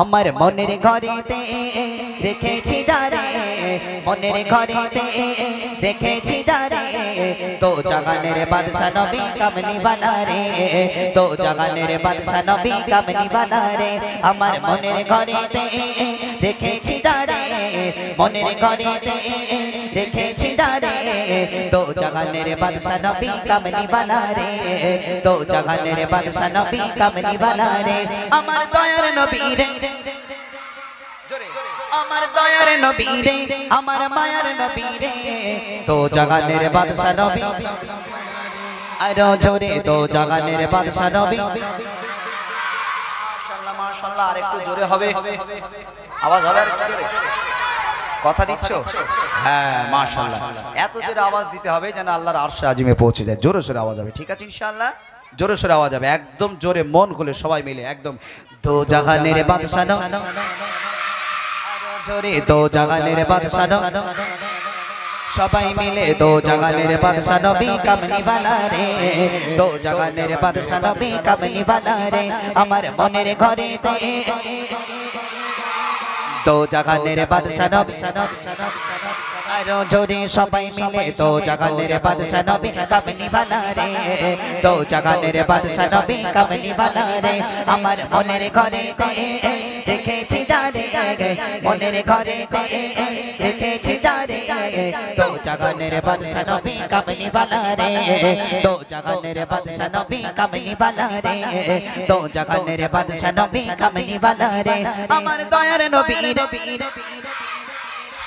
আমার মনের ঘরেতে রেখেছি দারে, মনের ঘরেতে রেখেছি দারে, তো জাগানের বাদশা নবী কামনি বালা রে, তো জাগানের বাদশা নবী কামনি বালা রে। আমার মনের ঘরেতে রেখেছি দারে, মনের ঘরেতে রেখেছি দারে, তো জাগানের বাদশা নবী কামনি বালা রে, তো জাগানের বাদশা নবী কামনি বালা রে। আমার দয়ার নবী রে, আমার দয়ার নবী রে, আমার মায়ার নবী রে, তো জাগানের বাদশা নবী, আরো জোরে তো জাগানের বাদশা নবী। মাশাআল্লাহ মাশাআল্লাহ, আর একটু জোরে হবে, আওয়াজ হবে আর একটু জোরে, কথা দিচ্ছ? হ্যাঁ মাশাআল্লাহ, এত জোরে আওয়াজ দিতে হবে যেন আল্লাহর আরশে আজিমে পৌঁছে যায়। জোরে সোরে আওয়াজ হবে, ঠিক আছে ইনশাআল্লাহ? জোরে সোরে আওয়াজ হবে, একদম জোরে মন খুলে সবাই মিলে একদম দো জাহানের বাদশা নবী, জোরে দো জাহানের বাদশা নবী, সবাই মিলে দো জাহানের বাদশা নবী কামনি বালা রে, দো জাহানের বাদশা নবী কামনি বালা রে। আমার মনের ঘরেতে দো জাহানের বাদশা নবী, আরো জোরে সবাই মিলে দো জাহানের বাদশা নবী কামনি বালা রে, দো জাহানের বাদশা নবী কামনি বালা রে। আমার মনের ঘরেতে রেখেছি দারে, মনের ঘরেতে রেখেছি দারে, দো জাহানের বাদশা নবী কামনি বালা রে, দো জাহানের বাদশা নবী কামনি বালা রে, দো জাহানের বাদশা নবী কামনি বালা রে। আমার দয়ার নবী রে,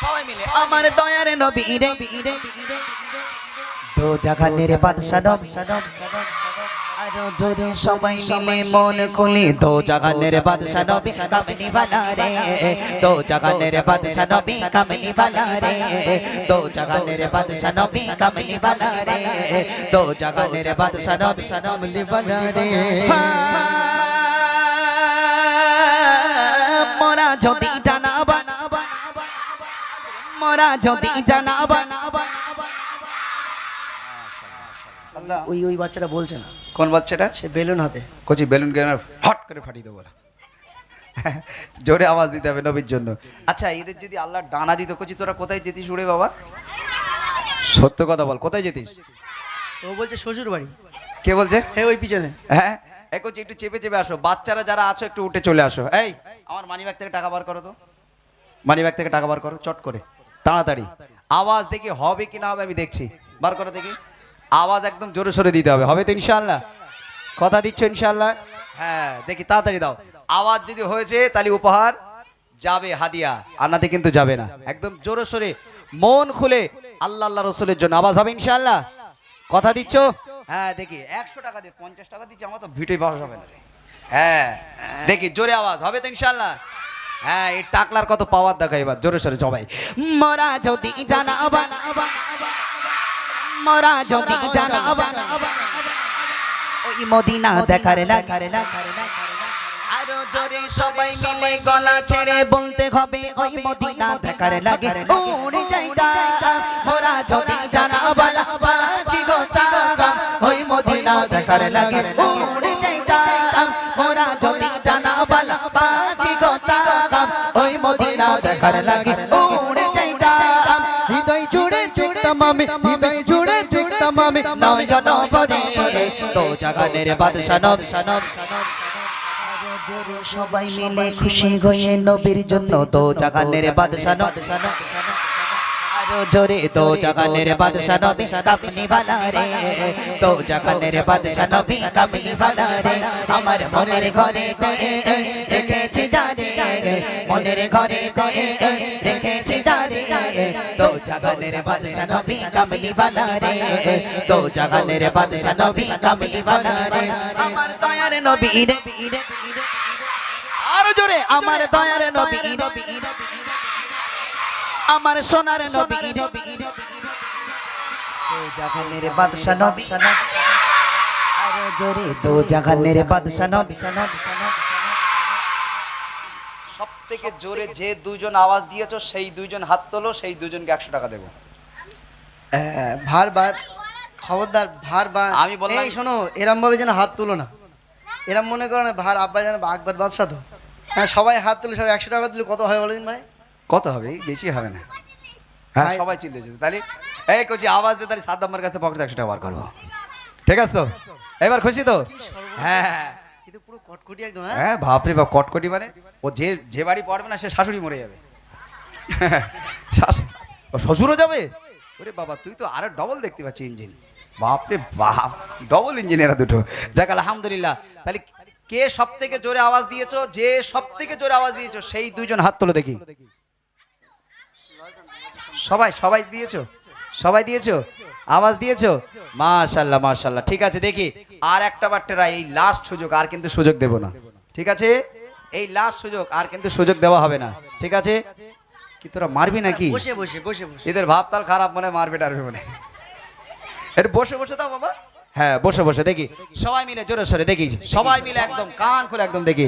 সবাই মিলে আমার দয়ার নবী রে, দো জাহানের বাদশা নবী, আরো জোরে সবাই মিলে মন খুলে দো জাহানের বাদশা নবী কামনি বালা রে, দো জাহানের বাদশা নবী কামনি বালা রে, দো জাহানের বাদশা নবী কামনি বালা রে, দো জাহানের বাদশা নবী কামনি বালা রে। মোরা যদি জানাবা, মোরা যদি জানাবা, ওই ওই বাচ্চাটা বলছে না, কোন বাচ্চাটা? সে বেলুন হাতে কচি বেলুন কেন হট করে ফাটিয়ে দেবো না, জোরে আওয়াজ দিতে হবে নবীর জন্য। আচ্ছা এদের যদি আল্লাহ ডানা দিত, কচি তোরা কোথায় যেতিস উড়ে বাবা? সত্য কথা বল, কোথায় যেতিস? ও বলছে শ্বশুর বাড়ি। কে বলছে? হ্যাঁ ওই পিছনে। হ্যাঁ কচি একটু চেপে চেপে আসো, বাচ্চারা যারা আছো একটু উঠে চলে আসো। এই আমার মানি ব্যাগ থেকে টাকা বার করো তো, মানি ব্যাগ থেকে টাকা বার করো চট করে তাড়াতাড়ি। আওয়াজ দেখি হবে কি না হবে আমি দেখছি, বার করো দেখি। আওয়াজ একদম জোরে সোরে দিতে হবে, হবে তো ইনশাআল্লাহ? কথা দিচ্ছ ইনশাআল্লাহ? হ্যাঁ দেখি তাড়াতাড়ি দাও। আওয়াজ যদি হয়েছে তাহলে উপহার যাবে, হাদিয়া, আর নাতে কিন্তু যাবে না। একদম জোরে সোরে মন খুলে আল্লাহ আল্লাহ রসুলের জন্য আওয়াজ হবে ইনশাআল্লাহ? কথা দিচ্ছ? হ্যাঁ দেখি 100 টাকা দিয়ে 50 টাকা দিচ্ছি, আমার তো ভিডিও পাওয়া যাবে না। হ্যাঁ দেখি জোরে আওয়াজ হবে তো ইনশাআল্লাহ? হ্যাঁ এই টাকলার কত পাওয়ার দেখা এবার জোরে সোরে সবাই। মোরা যদি জানাবা, মোরা যদি জানাবা, ওই মদিনা দেখার লাগে, আরো জোরে সবাই মিলে গলা ছেড়ে বলতে হবে ওই মদিনা দেখার লাগে। উড়ে যাইতাম মোরা যদি জানাবা, কি কথা ওই মদিনা দেখার লাগে। উড়ে যাইতাম মোরা যদি জানাবা, কি কথা ওই মদিনা দেখার লাগে। উড়ে যাইতাম হৃদয় জুড়ে দেখতাম আমি, হৃদয় জুড়ে দেখতাম আমি নয়ন ভরে তো জাগানের বাদশা নবী। জোরে সবাই মিলে খুশি হয়ে নবীর জন্য তো জাগানের বাদশা নবী, আরো জোরে তো জাগানের বাদশা নবী কামনি বালা রে, তো জাগানের বাদশা নবী কামনি বালা রে। আমার মনের ঘরেতে রেখেছি দারে, মনের ঘরেতে রেখেছি দারে, তো জাগানের বাদশা নবী কামনি বালা রে, তো জাগানের বাদশা নবী কামনি বালা রে। আমার দয়ার নবী রে, আরো জোরে আমার দয়ার নবী, আমার সোনার নবী, তো জাহানের বাদশা নবী, আরো জোরে তো জাহানের বাদশা নবী। সব থেকে জোরে যে দুজন আওয়াজ দিয়েছো সেই দুইজন হাত তোলো, সেই দুজনকে 100 টাকা দেবো। ভার বার খবরদার, ভার বার আমি বললাম এই শোনো, এরম ভাবে যেন হাত তুলো না, এরম মনে করো না ভার আব্বা যেন আকবর বাদশা তো হ্যাঁ সবাই হাত তুলে সবাই 100 টাকা দিলে কত হয় বলেন ভাই? কত হবে? বেশি হবে না। হ্যাঁ ভাই- সবাই চিল্লেছে তাহলে এই কোচি আওয়াজ দে তাহলে সাদ্দামের কাছে পকেটে 100 টাকা বার করবো। ঠিক আছে তো? এবার খুশি তো? হ্যাঁ হ্যাঁ কিন্তু পুরো কটকটি একদম হ্যাঁ। হ্যাঁ বাপরে বাপ, কটকটি মানে ও যে যে বাড়ি পড়বে না সে শাশুড়ি মরে যাবে। ও শ্বশুরও যাবে? ওরে বাবা তুই তো আরো ডবল দেখতে পাচ্ছি ইঞ্জিন। বাপরে বাপ, ডবল ইঞ্জিন এরা দুটো। যাক আলহামদুলিল্লাহ। তাহলে কে সব থেকে জোরে আওয়াজ দিয়েছো? যে সব থেকে জোরে আওয়াজ দিয়েছো সেই দুইজন হাত তোলো দেখি। সবাই সবাই দিয়েছো? সবাই দিয়েছো? আওয়াজ দিয়েছো? মাশাআল্লাহ মাশাআল্লাহ। ঠিক আছে দেখি আর একটা বাট্টেরা, এই লাস্ট সুযোগ, আর কিন্তু সুযোগ দেব না। ঠিক আছে এই লাস্ট সুযোগ, আর কিন্তু সুযোগ দেওয়া হবে না। ঠিক আছে কি তোরা মারবি নাকি? বসে বসে বসে বসে এদের ভাবতাল খারাপ, মনে মারবে টারবে মনে। এর বসে বসে দাও বাবা। হ্যাঁ বসে বসে দেখি সবাই মিলে জোরে সরে দেখি, সবাই মিলে একদম কান খুলে একদম দেখি।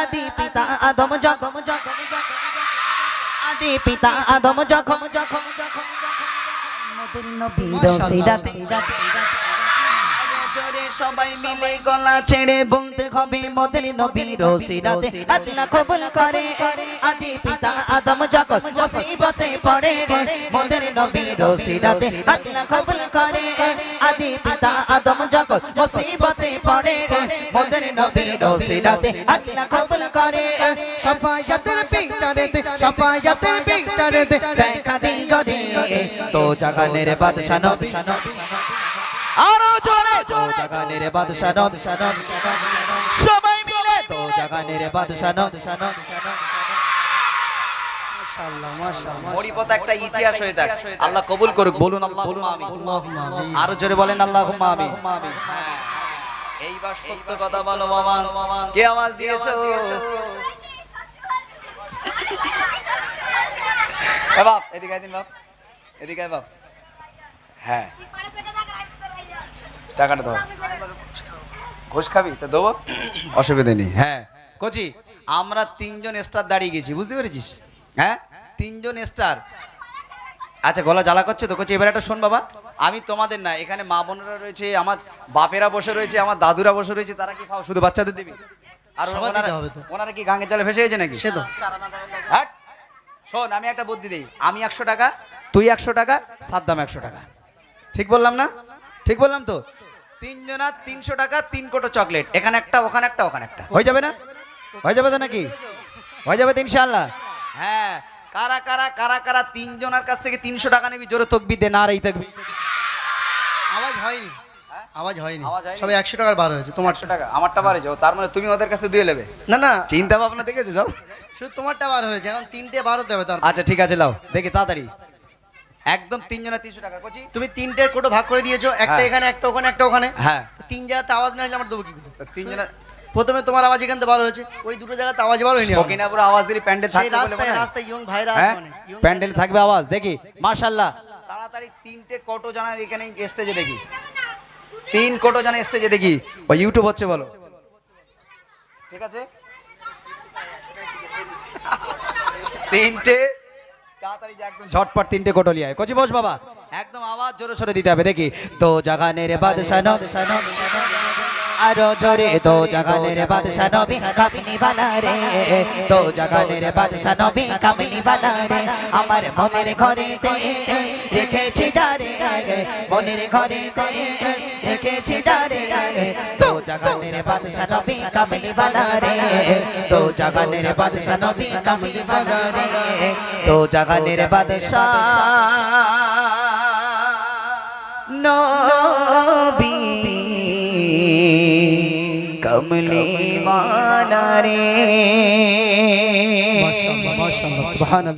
আদি পিতা আদম যখন আদি পিতা আদম যখন মোদের নবীর সিরাতে জোরে সবাই মিলে গলা ছেড়ে বলতে হবে মোদের নবীর সিরাতে আল্লাহ কবুল করে। আদি পিতা আদম যখন মুসিবতে পড়ে মোদের নবীর সিরাতে আল্লাহ কবুল করে। আদি পিতা আদম যখন মুসিবতে পড়ে মোদের নবীর সিরাতে আল্লাহ কবুল করে। সাফায়াতের বিচারেতে সাফায়াতের বিচারেতে দেখা দি গরে তো জাগানের বাদশা নবী আরো জোরে তো জাগানের বাদশা নবী সবাই মিলে তো জাগানের বাদশা নবী। মাশাআল্লাহ মাশাআল্লাহ হরিপথ একটা ইতিহাস হয়ে থাক। আল্লাহ কবুল করুক। বলুন আল্লাহুম্মা আমিন। আল্লাহুম্মা আমিন। আরো জোরে বলেন আল্লাহুম্মা আমিন। হ্যাঁ, এইবার সত্য কথা বলো মামা, কে আওয়াজ দিয়েছো? এ বাপ এদিকে আয় দিন বাপ, এদিকে আয় বাপ। হ্যাঁ টাকাটা দাও। ঘোষ খাবি তো দেবো, অসুবিধা নেই। হ্যাঁ কোচি আমরা তিনজন স্টার দাঁড়িয়ে গেছি, বুঝতে পেরেছিস? হ্যাঁ তিনজন স্টার। আচ্ছা গলা জ্বালা করছে তো কোচি, এবার একটা শোন বাবা, আমি তোমাদের না, এখানে মা বোনেরা রয়েছে, আমার বাপেরা বসে রয়েছে, আমার দাদুরা বসে রয়েছে, তারা কি খাও শুধু বাচ্চাদের দিবি? আর সবার দিতে হবে তো। ওনারা কি গাঙ্গের জলে ভেসে গেছে নাকি? সে তো হাট। শোন আমি একটা বুদ্ধি দিই, আমি 100 টাকা, তুই 100 টাকা, সাদ্দাম 100 টাকা। ঠিক বললাম না? ঠিক বললাম তো? তিনজনা 300 টাকা, 3 কোটো চকলেট, এখানে একটা ওখানে একটা ওখানে একটা, হয়ে যাবে না? হয়ে যাবে তো নাকি? হয়ে যাবে তো ইনশাআল্লাহ। হ্যাঁ কারা কারা কারা কারা তিনজনের কাছ থেকে 300 টাকা নিবি? জোরে তকবীর দে, না রে তাকবীর। আওয়াজ হয়নি, আওয়াজ হয়নি, আওয়াজ হয়নি? সবাই 100 টাকার বার হয়েছে। তোমার 100 টাকা আমারটা বাড়ে যাও, তার মানে তুমি ওদের কাছে দিয়ে নেবে? না না চিন্তা ভাবনা দেখেছো সব? শুধু তোমারটা বার হয়েছে, এখন 3টে বার হতে হবে। তার আচ্ছা ঠিক আছে লাও দেখি তাড়াতাড়ি, একদম তিনজনা 300 টাকা কোচি। তুমি 3টের কোটো ভাগ করে দিয়েছো, একটা হ্যাঁ। এখানে একটা ওখানে একটা ওখানে। হ্যাঁ তো 3 জায়গাতে আওয়াজ না হলে আমার দেবো কি করে? তিনজনা প্রথমে তোমার আওয়াজ এখান থেকে বার হয়েছে, ওই দুটো জায়গাতে আওয়াজ বার হয়নি। সকিনাপুরে আওয়াজ দিলি প্যান্ডেল সেই থাকবে বলে রাস্তায় মনে হয়? রাস্তায় ইয়ং ভাইরা আছে হ্যাঁ মানে young প্যান্ডেল থাকবে আওয়াজ দেখি। মাশাআল্লাহ তাড়াতাড়ি 3টে কোটো জানা এখানে স্টেজে দেখি, 3 কোটো জানা স্টেজে দেখি। ওই ইউটিউব হচ্ছে বলো, ঠিক আছে? 3টে তাড়াতাড়ি যা, একদম ঝটপট 3টে কোটো লিয়ে আয়। কোচি বস বাবা, একদম আওয়াজ জোরে সরে দিতে হবে দেখি। তো জাগানের বাদশা নবী আরো জোরে তো জাগানের বাদশা নবী কামনি বালা রে তো জাগানের বাদশা নবী কামনি বালা রে আমার মনের ঘরেতে রেখেছি যারে মনের ঘরেতে রেখেছি যারে তো জাগানের বাদশা নবী কামনি বালা রে তো জাগানের বাদশা নবী কামনি বালা রে তো জাগানের বাদশা নবী কমলি ওয়ালা রে। মাশাআল্লাহ মাশাআল্লাহ সুবহানাল্লাহ।